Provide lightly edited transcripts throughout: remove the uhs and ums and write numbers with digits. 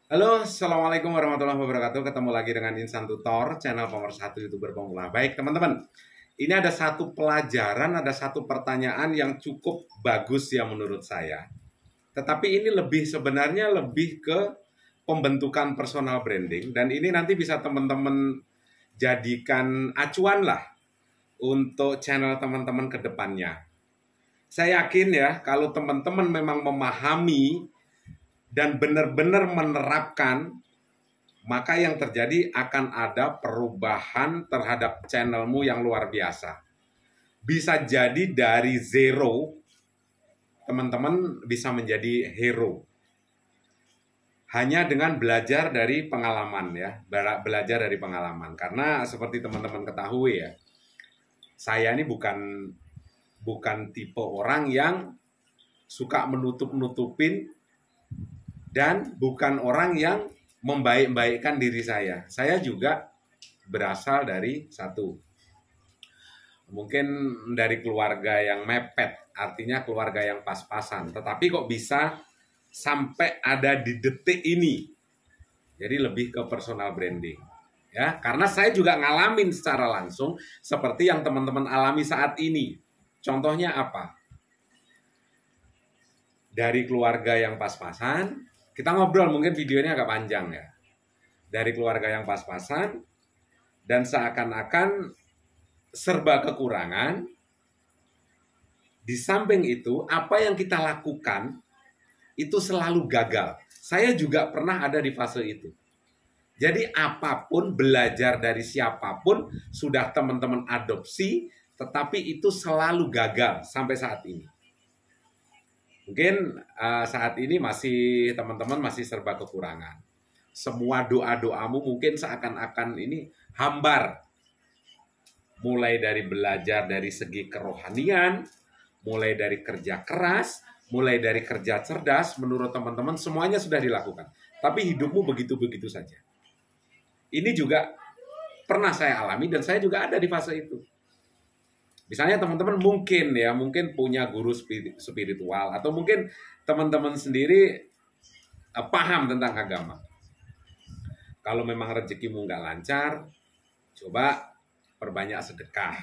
Halo, Assalamualaikum warahmatullahi wabarakatuh. Ketemu lagi dengan Insan Tutor, channel pemersatu YouTuber pemula. Baik, teman-teman. Ini ada satu pelajaran, ada satu pertanyaan yang cukup bagus ya menurut saya. Tetapi ini sebenarnya lebih ke pembentukan personal branding. Dan ini nanti bisa teman-teman jadikan acuan lah untuk channel teman-teman ke depannya. Saya yakin ya, kalau teman-teman memang memahami dan benar-benar menerapkan, maka yang terjadi akan ada perubahan terhadap channelmu yang luar biasa. Bisa jadi dari zero, teman-teman bisa menjadi hero. Hanya dengan belajar dari pengalaman ya, belajar dari pengalaman. Karena seperti teman-teman ketahui ya, saya ini bukan tipe orang yang suka menutup-nutupin dan bukan orang yang membaik-baikkan diri saya. Saya juga berasal dari mungkin dari keluarga yang mepet, artinya keluarga yang pas-pasan. Tetapi kok bisa sampai ada di detik ini? Jadi lebih ke personal branding. Ya, karena saya juga ngalamin secara langsung seperti yang teman-teman alami saat ini. Contohnya apa? Dari keluarga yang pas-pasan, kita ngobrol, mungkin videonya agak panjang ya. Dari keluarga yang pas-pasan, dan seakan-akan serba kekurangan. Di samping itu, apa yang kita lakukan itu selalu gagal. Saya juga pernah ada di fase itu. Jadi apapun, belajar dari siapapun, sudah teman-teman adopsi, tetapi itu selalu gagal sampai saat ini. Mungkin saat ini teman-teman masih serba kekurangan. Semua doa-doamu mungkin seakan-akan ini hambar. Mulai dari belajar dari segi kerohanian, mulai dari kerja keras, mulai dari kerja cerdas, menurut teman-teman semuanya sudah dilakukan. Tapi hidupmu begitu-begitu saja. Ini juga pernah saya alami dan saya juga ada di fase itu. Misalnya teman-teman mungkin punya guru spiritual atau mungkin teman-teman sendiri paham tentang agama. Kalau memang rezekimu nggak lancar, coba perbanyak sedekah.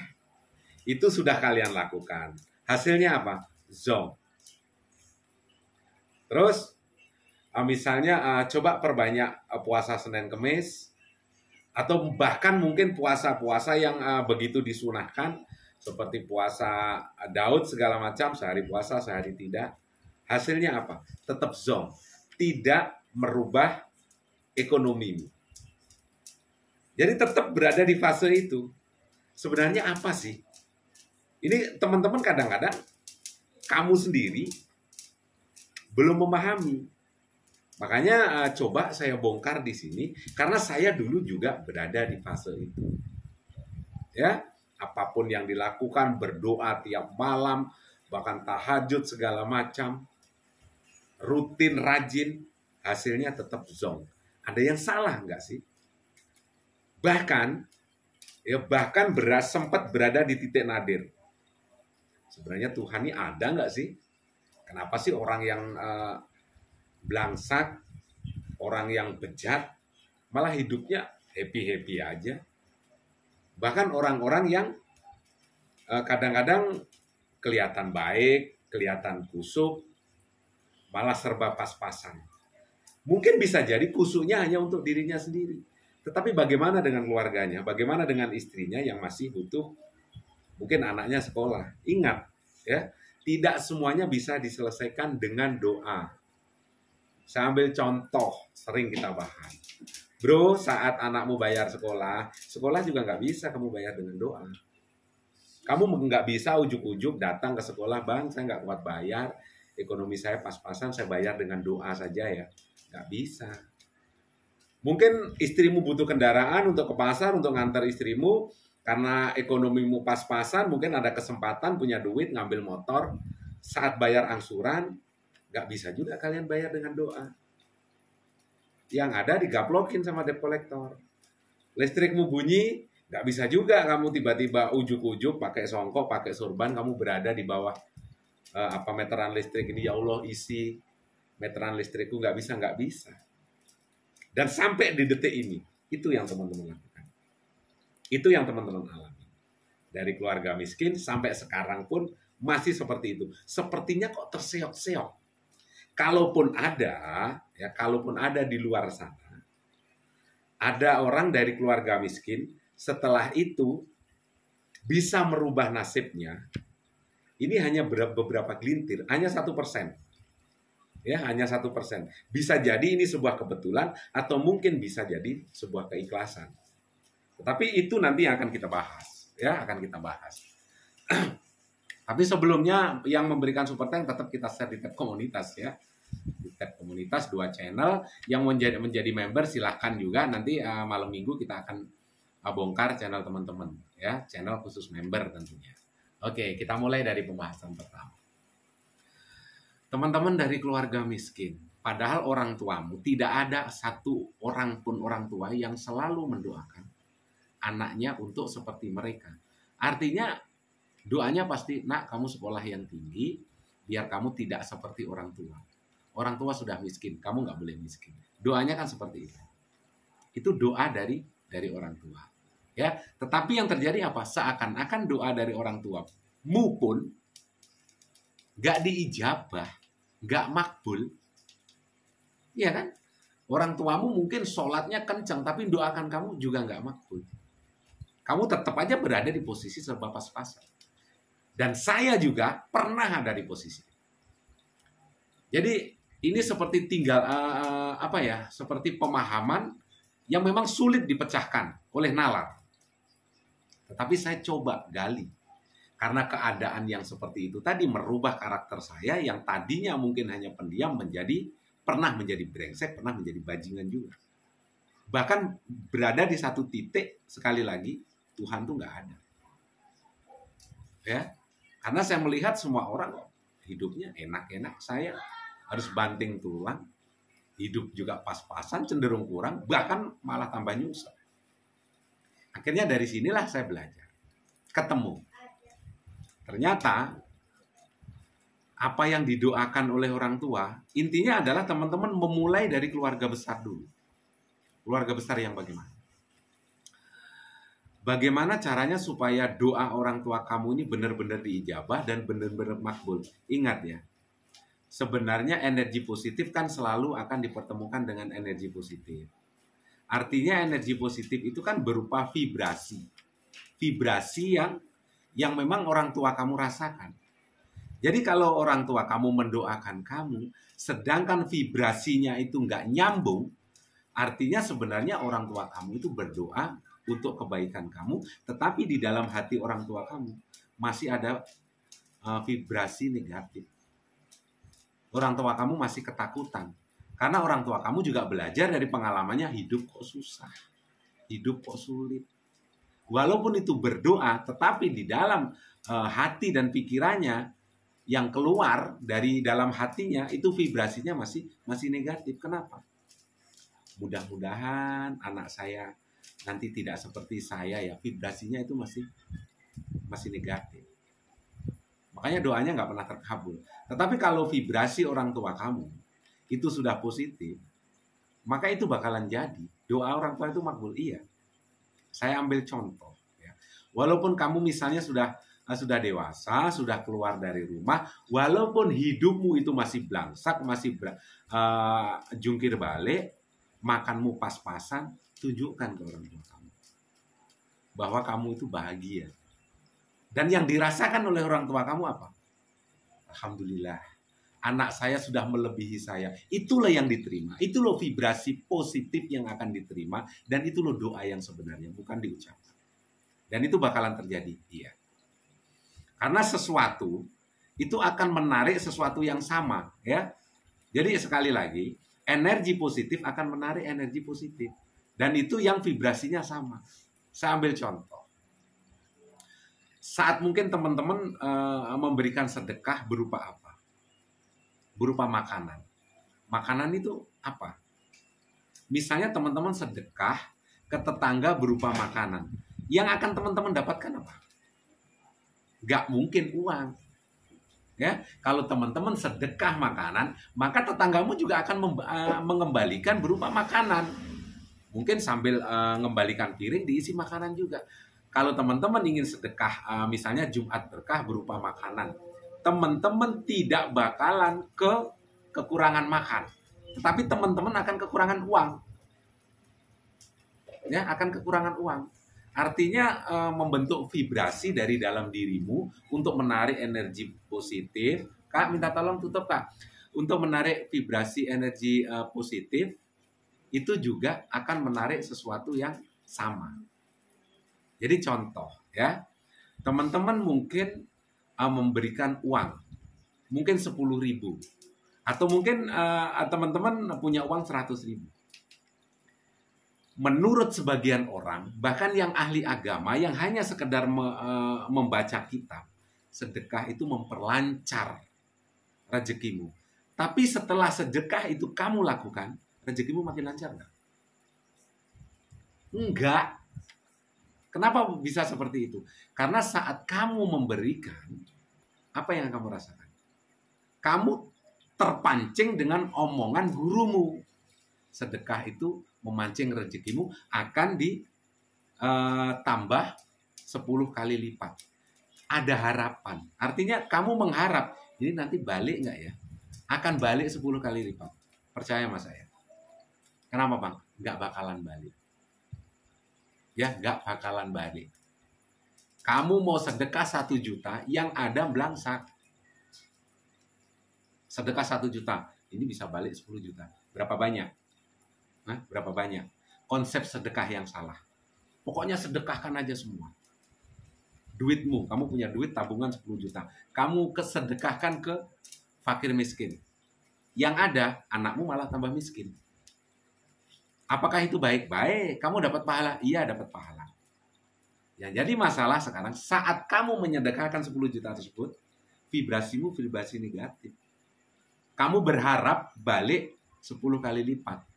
Itu sudah kalian lakukan. Hasilnya apa? Zonk. Terus misalnya coba perbanyak puasa Senin Kemis, atau bahkan mungkin puasa-puasa yang begitu disunahkan, seperti puasa Daud segala macam, sehari puasa, sehari tidak. Hasilnya apa? Tetap zonk. Tidak merubah ekonomimu. Jadi tetap berada di fase itu. Sebenarnya apa sih? Ini teman-teman kadang-kadang kamu sendiri belum memahami. Makanya coba saya bongkar di sini karena saya dulu juga berada di fase itu. Ya, apapun yang dilakukan, berdoa tiap malam, bahkan tahajud segala macam, rutin rajin, hasilnya tetap zonk. Ada yang salah nggak sih? Bahkan sempat berada di titik nadir. Sebenarnya Tuhan ini ada nggak sih? Kenapa sih orang yang belangsak, orang yang bejat, malah hidupnya happy-happy aja? Bahkan orang-orang yang kadang-kadang kelihatan baik, kelihatan kusuk, malah serba pas-pasan. Mungkin bisa jadi kusuknya hanya untuk dirinya sendiri. Tetapi bagaimana dengan keluarganya? Bagaimana dengan istrinya yang masih butuh, mungkin anaknya sekolah? Ingat, ya, tidak semuanya bisa diselesaikan dengan doa. Saya ambil contoh, sering kita bahas. Bro, saat anakmu bayar sekolah juga nggak bisa kamu bayar dengan doa. Kamu nggak bisa ujuk-ujuk datang ke sekolah, bang, saya nggak kuat bayar, ekonomi saya pas-pasan, saya bayar dengan doa saja ya. Nggak bisa. Mungkin istrimu butuh kendaraan untuk ke pasar, untuk ngantar istrimu, karena ekonomimu pas-pasan, mungkin ada kesempatan punya duit ngambil motor, saat bayar angsuran, nggak bisa juga kalian bayar dengan doa. Yang ada digaplokin sama debt collector. Listrikmu bunyi, nggak bisa juga kamu tiba-tiba ujuk-ujuk pakai songkok, pakai sorban, kamu berada di bawah meteran listrik ini, ya Allah isi meteran listrikku, nggak bisa. Dan sampai di detik ini, itu yang teman-teman lakukan. Itu yang teman-teman alami. Dari keluarga miskin sampai sekarang pun masih seperti itu. Sepertinya kok terseok-seok. Kalaupun ada di luar sana, ada orang dari keluarga miskin, setelah itu bisa merubah nasibnya, ini hanya beberapa gelintir, hanya 1%. Ya, hanya 1%. Bisa jadi ini sebuah kebetulan atau mungkin bisa jadi sebuah keikhlasan. Tetapi itu nanti yang akan kita bahas, ya, akan kita bahas. Tapi sebelumnya yang memberikan super thanks tetap kita share di tab komunitas, ya. Di tab komunitas 2 channel yang menjadi member silahkan juga nanti malam minggu kita akan bongkar channel teman-teman, ya, channel khusus member tentunya. Oke, kita mulai dari pembahasan pertama. Teman-teman dari keluarga miskin, padahal orang tuamu tidak ada satu orang pun orang tua yang selalu mendoakan anaknya untuk seperti mereka. Artinya doanya pasti, nak kamu sekolah yang tinggi, biar kamu tidak seperti orang tua. Orang tua sudah miskin, kamu nggak boleh miskin. Doanya kan seperti itu. Itu doa dari orang tua. Ya, tetapi yang terjadi apa? Seakan-akan doa dari orang tuamu pun nggak diijabah. Nggak makbul, iya kan? Orang tuamu mungkin sholatnya kencang, tapi doakan kamu juga nggak makbul. Kamu tetap aja berada di posisi serba pas-pasan. Dan saya juga pernah ada di posisi. Jadi ini seperti seperti pemahaman yang memang sulit dipecahkan oleh nalar. Tetapi saya coba gali. Karena keadaan yang seperti itu tadi merubah karakter saya yang tadinya mungkin hanya pendiam pernah menjadi brengsek, pernah menjadi bajingan juga. Bahkan berada di satu titik, sekali lagi, Tuhan tuh nggak ada. Ya, karena saya melihat semua orang hidupnya enak-enak, saya harus banting tulang, hidup juga pas-pasan, cenderung kurang, bahkan malah tambah nyusah. Akhirnya dari sinilah saya belajar, ketemu. Ternyata apa yang didoakan oleh orang tua, intinya adalah teman-teman memulai dari keluarga besar dulu. Keluarga besar yang bagaimana? Bagaimana caranya supaya doa orang tua kamu ini benar-benar diijabah dan benar-benar makbul? Ingat ya, sebenarnya energi positif kan selalu akan dipertemukan dengan energi positif. Artinya energi positif itu kan berupa vibrasi. Vibrasi yang memang orang tua kamu rasakan. Jadi kalau orang tua kamu mendoakan kamu, sedangkan vibrasinya itu nggak nyambung, artinya sebenarnya orang tua kamu itu berdoa untuk kebaikan kamu, tetapi di dalam hati orang tua kamu masih ada vibrasi negatif. Orang tua kamu masih ketakutan. Karena orang tua kamu juga belajar dari pengalamannya hidup kok susah, hidup kok sulit. Walaupun itu berdoa, tetapi di dalam hati dan pikirannya yang keluar dari dalam hatinya itu vibrasinya masih negatif. Kenapa? Mudah-mudahan anak saya nanti tidak seperti saya ya, vibrasinya itu masih negatif. Makanya doanya nggak pernah terkabul. Tetapi kalau vibrasi orang tua kamu itu sudah positif, maka itu bakalan jadi. Doa orang tua itu makbul, iya. Saya ambil contoh, ya. Walaupun kamu misalnya sudah dewasa, sudah keluar dari rumah, walaupun hidupmu itu masih blangsak, masih jungkir balik, makanmu pas-pasan, tunjukkan ke orang tua kamu bahwa kamu itu bahagia. Dan yang dirasakan oleh orang tua kamu apa? Alhamdulillah, anak saya sudah melebihi saya. Itulah yang diterima. Itu loh vibrasi positif yang akan diterima. Dan itu loh doa yang sebenarnya, bukan diucapkan. Dan itu bakalan terjadi. Iya. Karena sesuatu itu akan menarik sesuatu yang sama. Ya. Jadi sekali lagi, energi positif akan menarik energi positif. Dan itu yang vibrasinya sama. Saya ambil contoh. Saat mungkin teman-teman memberikan sedekah berupa apa? Berupa makanan. Makanan itu apa? Misalnya teman-teman sedekah ke tetangga berupa makanan. Yang akan teman-teman dapatkan apa? Gak mungkin uang. Ya, kalau teman-teman sedekah makanan, maka tetanggamu juga akan mengembalikan berupa makanan. Mungkin sambil mengembalikan piring diisi makanan juga. Kalau teman-teman ingin sedekah, misalnya Jumat berkah berupa makanan, teman-teman tidak bakalan kekurangan makan, tetapi teman-teman akan kekurangan uang. Ya, akan kekurangan uang. Artinya membentuk vibrasi dari dalam dirimu untuk menarik energi positif. Kak, minta tolong tutup, Kak. Untuk menarik vibrasi energi positif, itu juga akan menarik sesuatu yang sama. Jadi contoh ya, teman-teman mungkin memberikan uang, mungkin 10.000. Atau mungkin teman-teman punya uang 100.000. Menurut sebagian orang, bahkan yang ahli agama, yang hanya sekedar membaca kitab, sedekah itu memperlancar rezekimu. Tapi setelah sedekah itu kamu lakukan, rezekimu makin lancar nggak? Enggak. Kenapa bisa seperti itu? Karena saat kamu memberikan, apa yang kamu rasakan? Kamu terpancing dengan omongan gurumu. Sedekah itu memancing rezekimu akan ditambah 10 kali lipat. Ada harapan. Artinya kamu mengharap, ini nanti balik nggak ya? Akan balik 10 kali lipat. Percaya sama saya. Kenapa, Bang? Nggak bakalan balik. Ya, nggak bakalan balik. Kamu mau sedekah 1 juta, yang ada belangsak. Sedekah 1 juta, ini bisa balik 10 juta. Berapa banyak? Nah, berapa banyak? Konsep sedekah yang salah. Pokoknya sedekahkan aja semua. Duitmu, kamu punya duit tabungan 10 juta. Kamu kesedekahkan ke fakir miskin. Yang ada, anakmu malah tambah miskin. Apakah itu baik? Baik. Kamu dapat pahala? Iya, dapat pahala. Ya, jadi masalah sekarang, saat kamu menyedekahkan 10 juta tersebut, vibrasimu vibrasi negatif. Kamu berharap balik 10 kali lipat.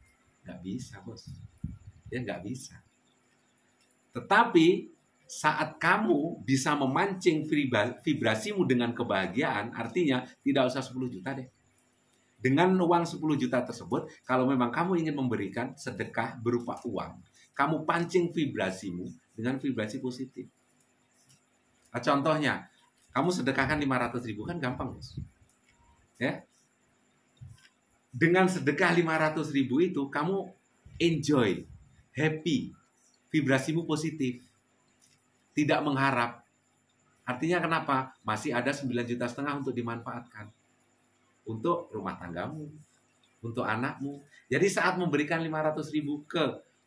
Nggak bisa, bos. Ya, nggak bisa. Tetapi saat kamu bisa memancing vibrasimu dengan kebahagiaan, artinya tidak usah 10 juta deh. Dengan uang 10 juta tersebut, kalau memang kamu ingin memberikan sedekah berupa uang, kamu pancing vibrasimu dengan vibrasi positif. Nah, contohnya, kamu sedekahkan 500.000 kan gampang, bos. Ya. Dengan sedekah 500.000 itu, kamu enjoy, happy, vibrasimu positif. Tidak mengharap. Artinya kenapa? Masih ada 9,5 juta untuk dimanfaatkan. Untuk rumah tanggamu, untuk anakmu. Jadi saat memberikan 500.000 ke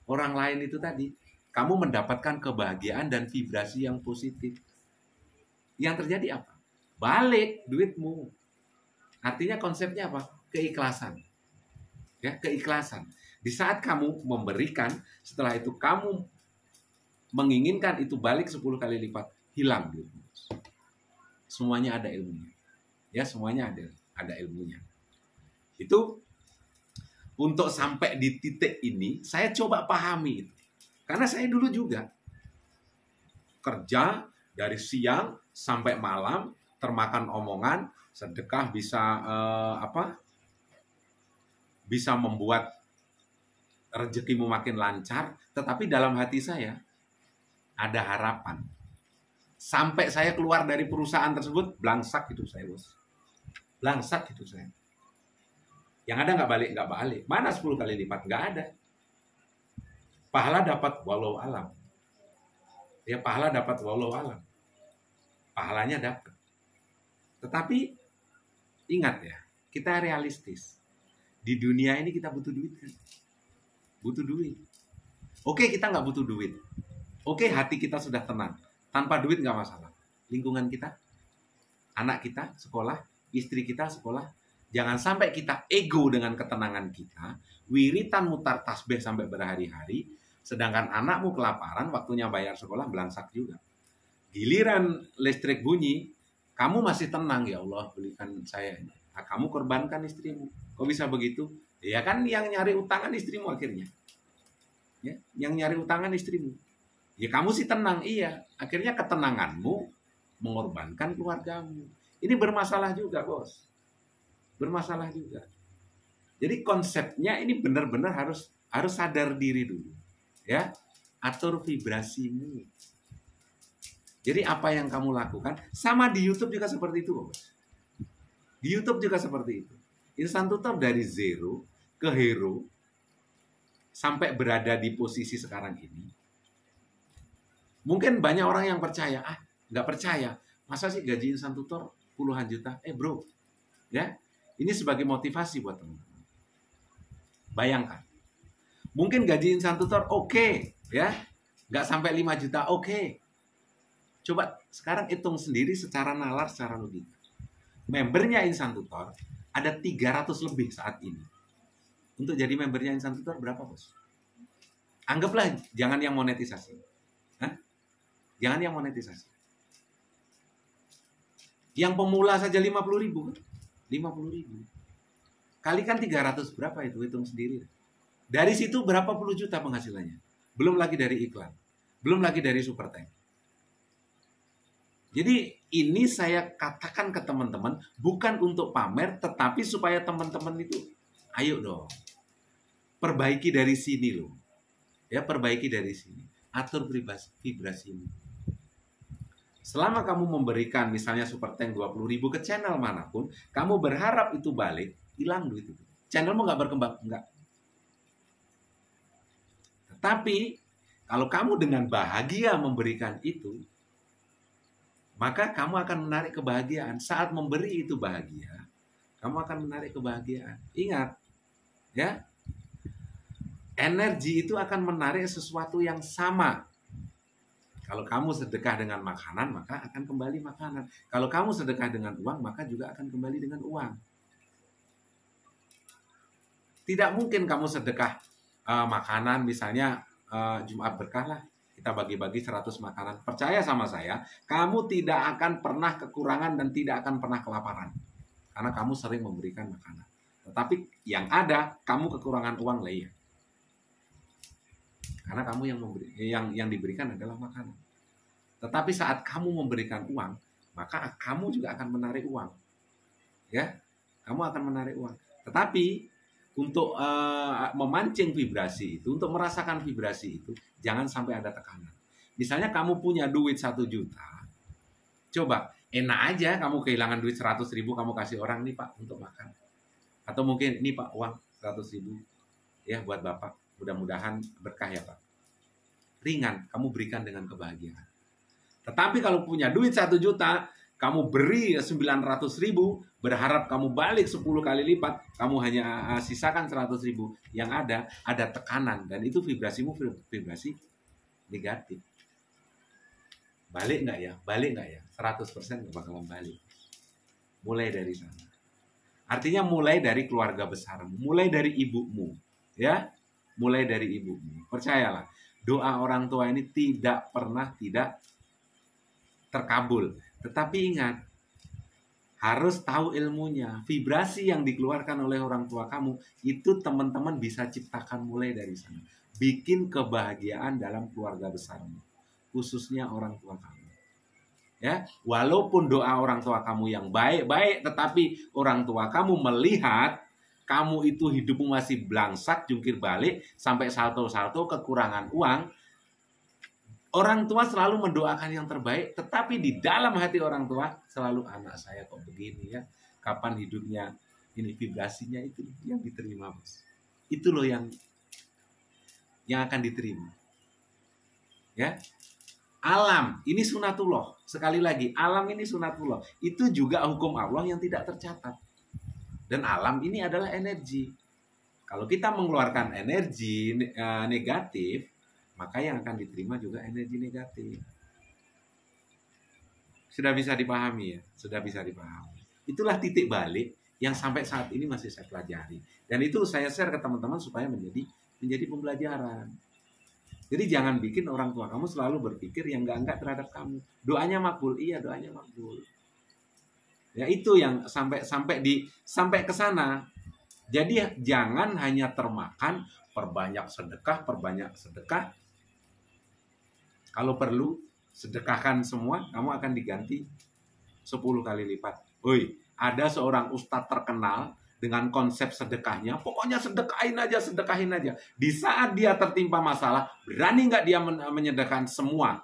orang lain itu tadi, kamu mendapatkan kebahagiaan dan vibrasi yang positif. Yang terjadi apa? Balik duitmu. Artinya konsepnya apa? Keikhlasan. Ya, keikhlasan. Di saat kamu memberikan, setelah itu kamu menginginkan itu balik 10 kali lipat, hilang duitmu. Semuanya ada ilmunya. Ya, semuanya ada ilmunya. Itu untuk sampai di titik ini, saya coba pahami itu. Karena saya dulu juga kerja dari siang sampai malam, termakan omongan, sedekah bisa bisa membuat rezekimu makin lancar, tetapi dalam hati saya ada harapan. Sampai saya keluar dari perusahaan tersebut, belangsak hidup saya, bos. Belangsak hidup saya. Yang ada nggak balik. Mana 10 kali lipat? Nggak ada. Pahala dapat walau alam. Ya, pahala dapat walau alam. Pahalanya dapat. Tetapi ingat ya, kita realistis. Di dunia ini kita butuh duit kan? Butuh duit. Oke, kita nggak butuh duit. Oke, hati kita sudah tenang. Tanpa duit nggak masalah. Lingkungan kita, anak kita sekolah, istri kita sekolah. Jangan sampai kita ego dengan ketenangan kita, wiritan mutar tasbih sampai berhari-hari, sedangkan anakmu kelaparan, waktunya bayar sekolah belangsak juga. Giliran listrik bunyi, kamu masih tenang, ya Allah belikan saya ini. Nah, kamu korbankan istrimu. Kok bisa begitu? Ya kan yang nyari utangan istrimu akhirnya. Ya, yang nyari utangan istrimu. Ya kamu sih tenang, iya. Akhirnya ketenanganmu mengorbankan keluargamu. Ini bermasalah juga, Bos. Bermasalah juga. Jadi konsepnya ini benar-benar harus sadar diri dulu. Ya, atur vibrasimu. Jadi apa yang kamu lakukan, sama di YouTube juga seperti itu, Bos. Di YouTube juga seperti itu. Instan Tutor dari zero ke hero sampai berada di posisi sekarang ini. Mungkin banyak orang yang percaya, nggak percaya. Masa sih gaji Instan Tutor puluhan juta? Bro, ya, ini sebagai motivasi buat teman-teman. Bayangkan, mungkin gaji Instan Tutor oke, ya, nggak sampai 5 juta oke. Coba sekarang hitung sendiri secara nalar, secara logika. Membernya Instan Tutor ada 300 lebih saat ini. Untuk jadi membernya Instan Tutor berapa, Bos? Anggaplah jangan yang monetisasi. Jangan yang monetisasi. Yang pemula saja 50.000. 50.000. Kalikan 300 berapa itu? Hitung sendiri. Dari situ berapa puluh juta penghasilannya? Belum lagi dari iklan. Belum lagi dari super tank. Jadi ini saya katakan ke teman-teman bukan untuk pamer, tetapi supaya teman-teman itu ayo dong. Perbaiki dari sini loh. Ya, perbaiki dari sini. Atur vibrasimu. Selama kamu memberikan misalnya super tank 20.000 ke channel manapun, kamu berharap itu balik, hilang duit itu. Channelmu nggak berkembang, enggak. Tetapi kalau kamu dengan bahagia memberikan itu, maka kamu akan menarik kebahagiaan. Saat memberi itu bahagia, kamu akan menarik kebahagiaan. Ingat, ya, energi itu akan menarik sesuatu yang sama. Kalau kamu sedekah dengan makanan, maka akan kembali makanan. Kalau kamu sedekah dengan uang, maka juga akan kembali dengan uang. Tidak mungkin kamu sedekah makanan, misalnya Jumat Berkah lah. Kita bagi-bagi 100 makanan. Percaya sama saya, kamu tidak akan pernah kekurangan dan tidak akan pernah kelaparan. Karena kamu sering memberikan makanan. Tetapi yang ada, kamu kekurangan uang lah ya. Karena kamu yang diberikan adalah makanan. Tetapi saat kamu memberikan uang, maka kamu juga akan menarik uang. Ya, kamu akan menarik uang. Tetapi untuk memancing vibrasi itu, untuk merasakan vibrasi itu, jangan sampai ada tekanan. Misalnya kamu punya duit 1 juta, coba enak aja kamu kehilangan duit 100.000, kamu kasih orang nih Pak untuk makan. Atau mungkin ini Pak uang 100.000 ya buat Bapak, mudah-mudahan berkah ya Pak. Ringan, kamu berikan dengan kebahagiaan. Tetapi kalau punya duit 1 juta, kamu beri 900.000, berharap kamu balik 10 kali lipat, kamu hanya sisakan 100.000. Yang ada tekanan, dan itu vibrasimu vibrasi negatif. Balik nggak ya? Balik nggak ya? 100% nggak bakalan balik. Mulai dari sana. Artinya mulai dari keluarga besarmu, mulai dari ibumu, ya, mulai dari ibumu. Percayalah, doa orang tua ini tidak pernah tidak terkabul. Tetapi ingat, harus tahu ilmunya. Vibrasi yang dikeluarkan oleh orang tua kamu, itu teman-teman bisa ciptakan mulai dari sana. Bikin kebahagiaan dalam keluarga besarmu, khususnya orang tua kamu. Ya, walaupun doa orang tua kamu yang baik-baik, tetapi orang tua kamu melihat kamu itu hidupmu masih blangsak, jungkir balik, sampai salto-salto, kekurangan uang. Orang tua selalu mendoakan yang terbaik, tetapi di dalam hati orang tua selalu anak saya kok begini ya, kapan hidupnya ini, vibrasinya itu yang diterima, Bos. Itu loh yang akan diterima. Ya. Alam ini sunatullah. Sekali lagi, alam ini sunatullah. Itu juga hukum Allah yang tidak tercatat. Dan alam ini adalah energi. Kalau kita mengeluarkan energi negatif, maka yang akan diterima juga energi negatif. Sudah bisa dipahami ya? Sudah bisa dipahami. Itulah titik balik yang sampai saat ini masih saya pelajari. Dan itu saya share ke teman-teman supaya menjadi pembelajaran. Jadi jangan bikin orang tua kamu selalu berpikir yang enggak terhadap kamu. Doanya makbul, iya doanya makbul. Ya itu yang sampai ke sana. Jadi jangan hanya termakan perbanyak sedekah. Kalau perlu, sedekahkan semua, kamu akan diganti 10 kali lipat. Woi, ada seorang ustadz terkenal dengan konsep sedekahnya, pokoknya sedekahin aja. Di saat dia tertimpa masalah, berani nggak dia menyedekahkan semua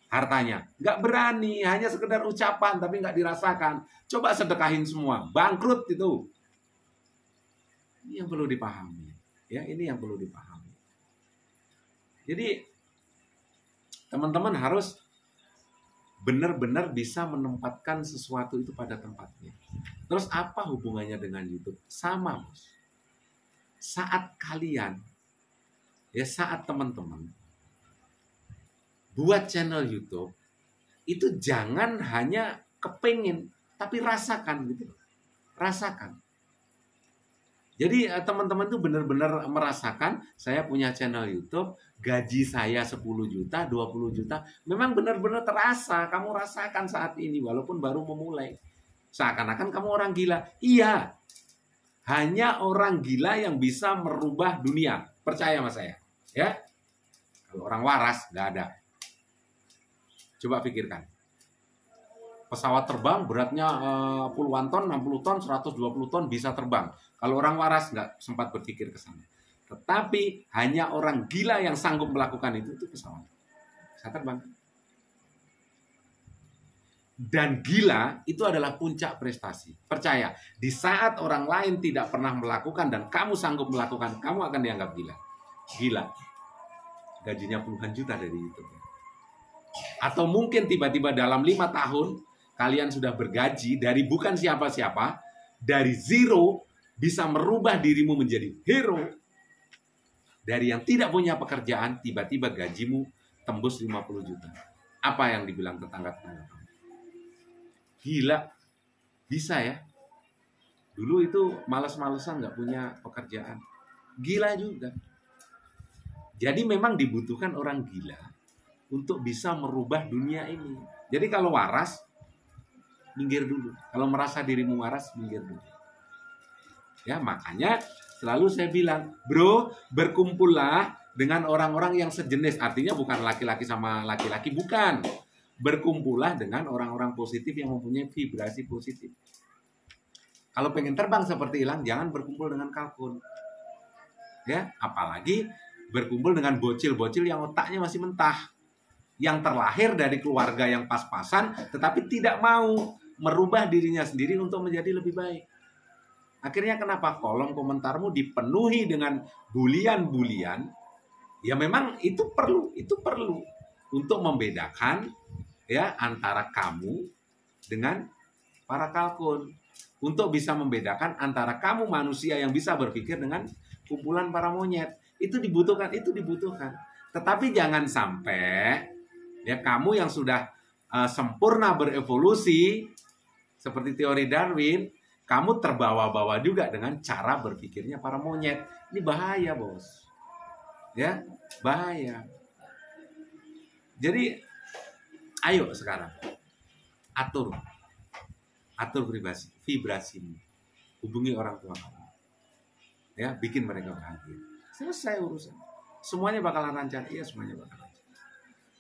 hartanya? Nggak berani, hanya sekedar ucapan tapi nggak dirasakan. Coba sedekahin semua, bangkrut itu. Ini yang perlu dipahami. Ya, ini yang perlu dipahami. Jadi teman-teman harus benar-benar bisa menempatkan sesuatu itu pada tempatnya. Terus apa hubungannya dengan YouTube? Sama, Bos. Saat kalian, saat teman-teman buat channel YouTube, itu jangan hanya kepingin, tapi rasakan gitu. Rasakan. Jadi teman-teman tuh benar-benar merasakan, saya punya channel YouTube, gaji saya 10 juta, 20 juta, memang benar-benar terasa, kamu rasakan saat ini walaupun baru memulai. Seakan-akan kamu orang gila. Iya, hanya orang gila yang bisa merubah dunia. Percaya sama saya. Ya, kalau orang waras, nggak ada. Coba pikirkan. Pesawat terbang beratnya puluhan ton, 60 ton, 120 ton bisa terbang. Kalau orang waras nggak sempat berpikir ke sana. Tetapi hanya orang gila yang sanggup melakukan itu pesawat. Bisa terbang. Dan gila itu adalah puncak prestasi. Percaya, di saat orang lain tidak pernah melakukan dan kamu sanggup melakukan, kamu akan dianggap gila. Gila. Gajinya puluhan juta dari YouTube. Atau mungkin tiba-tiba dalam 5 tahun, kalian sudah bergaji dari bukan siapa-siapa, dari zero bisa merubah dirimu menjadi hero. Dari yang tidak punya pekerjaan, tiba-tiba gajimu tembus 50 juta. Apa yang dibilang tetangga-tetangga kamu? Gila. Bisa ya? Dulu itu malas-malesan nggak punya pekerjaan. Gila juga. Jadi memang dibutuhkan orang gila untuk bisa merubah dunia ini. Jadi kalau waras, minggir dulu. Kalau merasa dirimu waras, minggir dulu. Ya, makanya selalu saya bilang, bro, berkumpullah dengan orang-orang yang sejenis. Artinya bukan laki-laki sama laki-laki, bukan. Berkumpullah dengan orang-orang positif yang mempunyai vibrasi positif. Kalau pengen terbang seperti Ilham, jangan berkumpul dengan kalkun. Ya, apalagi berkumpul dengan bocil-bocil yang otaknya masih mentah. Yang terlahir dari keluarga yang pas-pasan, tetapi tidak mau merubah dirinya sendiri untuk menjadi lebih baik. Akhirnya kenapa kolom komentarmu dipenuhi dengan bulian-bulian? Ya memang itu perlu untuk membedakan ya antara kamu dengan para kalkun. Untuk bisa membedakan antara kamu manusia yang bisa berpikir dengan kumpulan para monyet. Itu dibutuhkan. Tetapi jangan sampai ya kamu yang sudah sempurna berevolusi seperti teori Darwin, kamu terbawa-bawa juga dengan cara berpikirnya para monyet. Ini bahaya, Bos. Ya, bahaya. Jadi ayo sekarang atur vibrasimu. Hubungi orang tua kamu. Ya, bikin mereka bahagia. Selesai urusan. Semuanya bakalan lancar. Iya, semuanya bakalan lancar.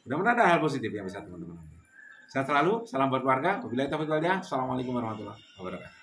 Mudah-mudahan ada hal positif yang bisa teman-teman ambil. Sehat selalu, salam buat keluarga. Wabillahi taufiq wal hidayah. Assalamualaikum warahmatullahi wabarakatuh.